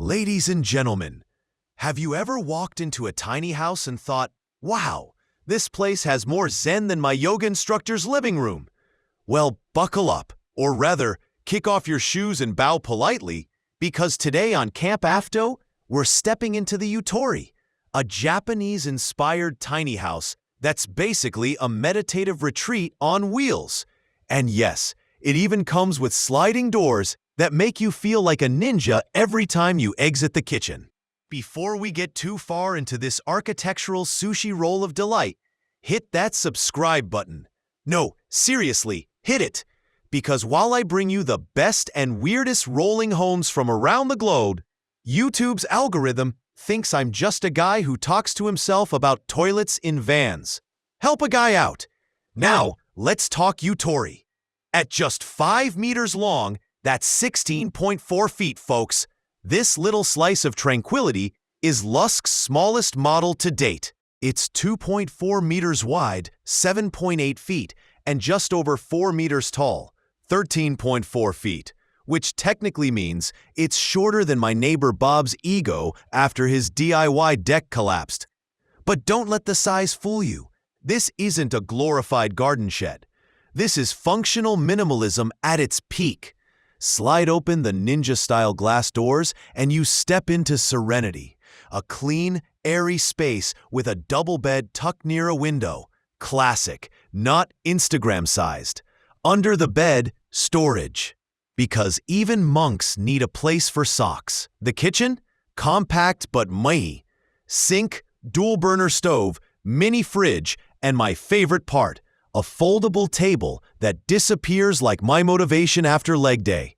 Ladies and gentlemen, have you ever walked into a tiny house and thought, wow, this place has more zen than my yoga instructor's living room? Well, buckle up, or rather, kick off your shoes and bow politely, because today on CampAvto, we're stepping into the Yutori, a Japanese-inspired tiny house that's basically a meditative retreat on wheels. And yes, it even comes with sliding doors that make you feel like a ninja every time you exit the kitchen. Before we get too far into this architectural sushi roll of delight, hit that subscribe button. No, seriously, hit it! Because while I bring you the best and weirdest rolling homes from around the globe, YouTube's algorithm thinks I'm just a guy who talks to himself about toilets in vans. Help a guy out. Now, let's talk Yutori. At just 5 meters long, that's 16.4 feet, folks. This little slice of tranquility is Lusk's smallest model to date. It's 2.4 meters wide, 7.8 feet, and just over 4 meters tall, 13.4 feet, which technically means it's shorter than my neighbor Bob's ego after his DIY deck collapsed. But don't let the size fool you. This isn't a glorified garden shed. This is functional minimalism at its peak. Slide open the ninja-style glass doors and you step into serenity, a clean, airy space with a double bed tucked near a window. Classic, not Instagram-sized. Under the bed, storage. Because even monks need a place for socks. The kitchen? Compact but mighty. Sink, dual-burner stove, mini fridge, and my favorite part, a foldable table that disappears like my motivation after leg day.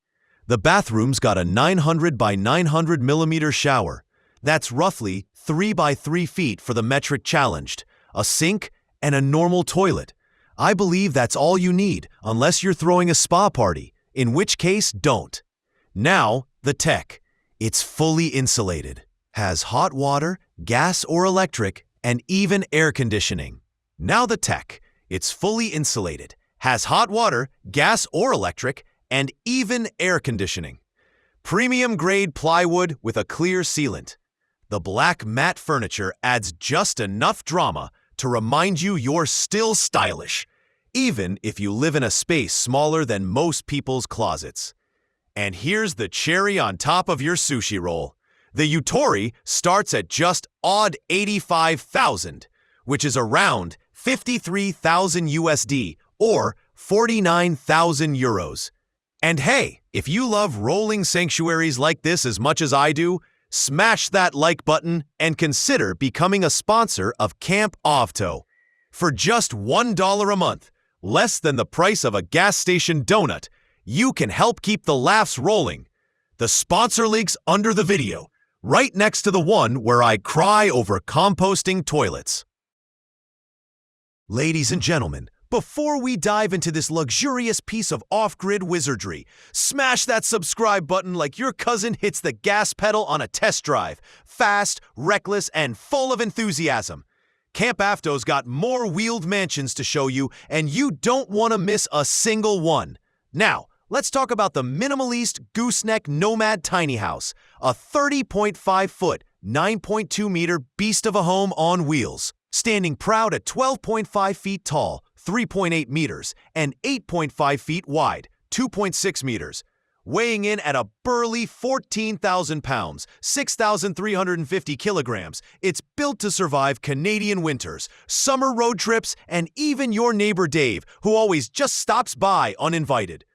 The bathroom's got a 900 by 900 millimeter shower. That's roughly 3 by 3 feet for the metric challenged, a sink, and a normal toilet. I believe that's all you need, unless you're throwing a spa party, in which case, don't. Now, the tech. It's fully insulated, has hot water, gas or electric, and even air conditioning. Now the tech. It's fully insulated, has hot water, gas or electric, and even air conditioning. Premium-grade plywood with a clear sealant. The black matte furniture adds just enough drama to remind you you're still stylish, even if you live in a space smaller than most people's closets. And here's the cherry on top of your sushi roll. The Yutori starts at just odd $85,000, which is around 53,000 USD or 49,000 euros. And hey, if you love rolling sanctuaries like this as much as I do, smash that like button and consider becoming a sponsor of CampAvto. For just $1 a month, less than the price of a gas station donut, you can help keep the laughs rolling. The sponsor link's under the video, right next to the one where I cry over composting toilets. Ladies and gentlemen, before we dive into this luxurious piece of off-grid wizardry, smash that subscribe button like your cousin hits the gas pedal on a test drive, fast, reckless, and full of enthusiasm. CampAvto's got more wheeled mansions to show you, and you don't want to miss a single one. Now, let's talk about the Minimalist Gooseneck Nomad Tiny House, a 30.5-foot, 9.2-meter beast of a home on wheels. Standing proud at 12.5 feet tall, 3.8 meters, and 8.5 feet wide, 2.6 meters. Weighing in at a burly 14,000 pounds, 6,350 kilograms, it's built to survive Canadian winters, summer road trips, and even your neighbor Dave, who always just stops by uninvited.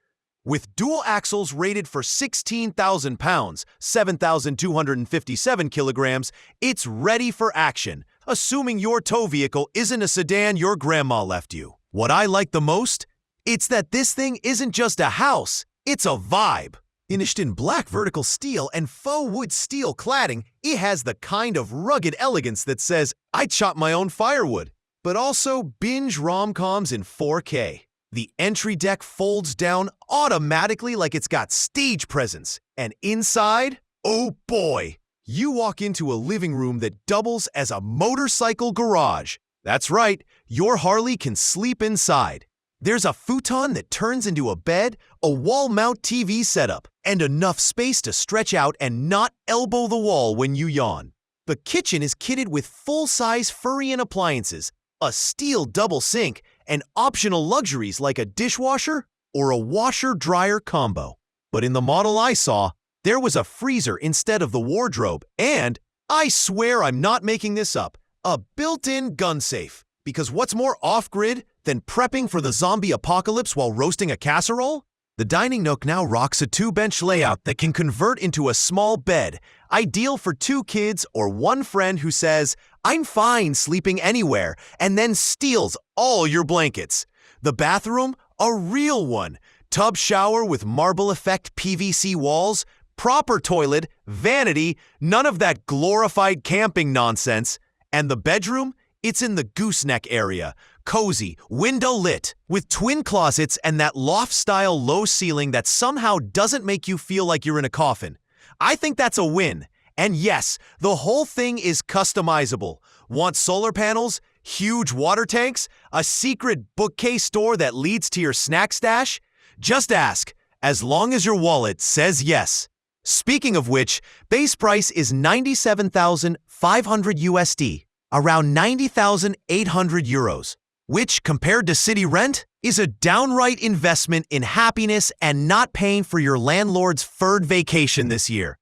With dual axles rated for 16,000 pounds, 7,257 kilograms, it's ready for action, assuming your tow vehicle isn't a sedan your grandma left you. What I like the most? It's that this thing isn't just a house, it's a vibe. Finished in black vertical steel and faux wood steel cladding, it has the kind of rugged elegance that says, I chop my own firewood. But also binge rom-coms in 4K. The entry deck folds down automatically like it's got stage presence. And inside, oh boy, you walk into a living room that doubles as a motorcycle garage. That's right, your Harley can sleep inside. There's a futon that turns into a bed, a wall-mount TV setup, and enough space to stretch out and not elbow the wall when you yawn. The kitchen is kitted with full-size Furrion appliances, a steel double sink, and optional luxuries like a dishwasher or a washer-dryer combo. But in the model I saw, there was a freezer instead of the wardrobe, and, I swear I'm not making this up, a built-in gun safe. Because what's more off-grid than prepping for the zombie apocalypse while roasting a casserole? The dining nook now rocks a 2-bench layout that can convert into a small bed, ideal for 2 kids or one friend who says, "I'm fine sleeping anywhere," and then steals all your blankets. The bathroom, a real one. Tub shower with marble effect PVC walls, proper toilet, vanity, none of that glorified camping nonsense. And the bedroom? It's in the gooseneck area, cozy, window lit, with twin closets and that loft-style low ceiling that somehow doesn't make you feel like you're in a coffin. I think that's a win. And yes, the whole thing is customizable. Want solar panels, huge water tanks, a secret bookcase door that leads to your snack stash? Just ask, as long as your wallet says yes. Speaking of which, base price is $97,500 USD. Around 90,800 euros, which, compared to city rent, is a downright investment in happiness and not paying for your landlord's furred vacation this year.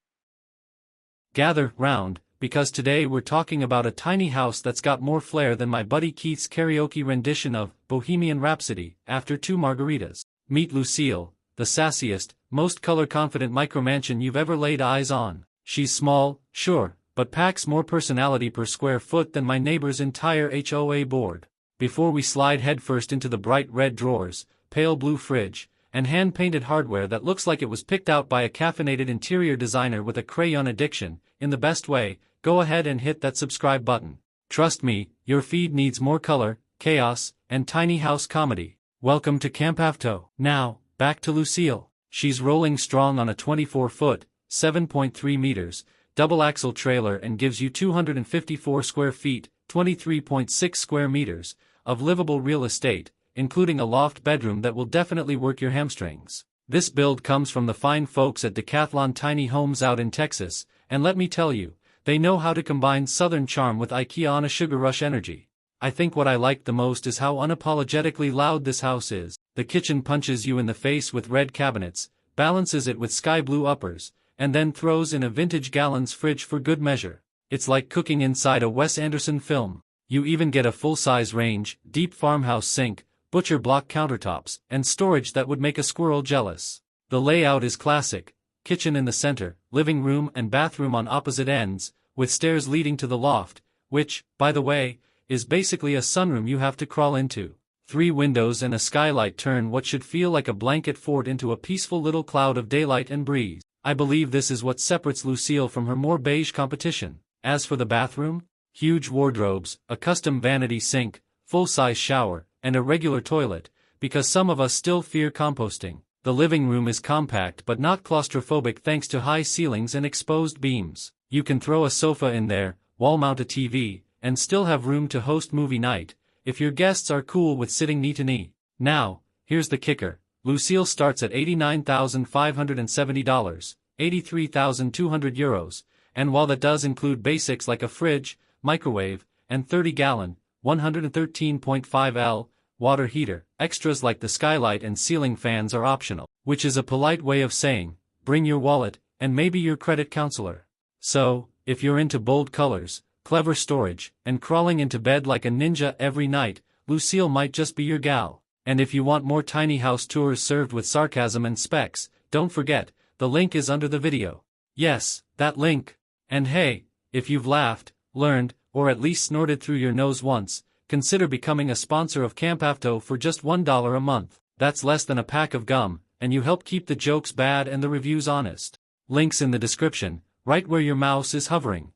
Gather round, because today we're talking about a tiny house that's got more flair than my buddy Keith's karaoke rendition of Bohemian Rhapsody after 2 margaritas. Meet Lucille, the sassiest, most color-confident micromansion you've ever laid eyes on. She's small, sure, but packs more personality per square foot than my neighbor's entire HOA board. Before we slide headfirst into the bright red drawers, pale blue fridge, and hand-painted hardware that looks like it was picked out by a caffeinated interior designer with a crayon addiction, in the best way, go ahead and hit that subscribe button. Trust me, your feed needs more color, chaos, and tiny house comedy. Welcome to CampAvto. Now, back to Lucille. She's rolling strong on a 24-foot, 7.3 meters, double-axle trailer and gives you 254 square feet, 23.6 square meters, of livable real estate, including a loft bedroom that will definitely work your hamstrings. This build comes from the fine folks at Decathlon Tiny Homes out in Texas, and let me tell you, they know how to combine southern charm with IKEA on a sugar rush energy. I think what I like the most is how unapologetically loud this house is. The kitchen punches you in the face with red cabinets, balances it with sky blue uppers, and then throws in a vintage gallons fridge for good measure. It's like cooking inside a Wes Anderson film. You even get a full-size range, deep farmhouse sink, butcher block countertops, and storage that would make a squirrel jealous. The layout is classic, kitchen in the center, living room and bathroom on opposite ends, with stairs leading to the loft, which, by the way, is basically a sunroom you have to crawl into. 3 windows and a skylight turn what should feel like a blanket fort into a peaceful little cloud of daylight and breeze. I believe this is what separates Lucille from her more beige competition. As for the bathroom, huge wardrobes, a custom vanity sink, full-size shower, and a regular toilet, because some of us still fear composting. The living room is compact but not claustrophobic thanks to high ceilings and exposed beams. You can throw a sofa in there, wall-mount a TV, and still have room to host movie night, if your guests are cool with sitting knee to knee. Now, here's the kicker. Lucille starts at $89,570, 83,200 euros, and while that does include basics like a fridge, microwave, and 30-gallon, 113.5 L, water heater, extras like the skylight and ceiling fans are optional, which is a polite way of saying, bring your wallet, and maybe your credit counselor. So, if you're into bold colors, clever storage, and crawling into bed like a ninja every night, Lucille might just be your gal. And if you want more tiny house tours served with sarcasm and specs, don't forget, the link is under the video. Yes, that link. And hey, if you've laughed, learned, or at least snorted through your nose once, consider becoming a sponsor of CampAvto for just $1 a month. That's less than a pack of gum, and you help keep the jokes bad and the reviews honest. Links in the description, right where your mouse is hovering.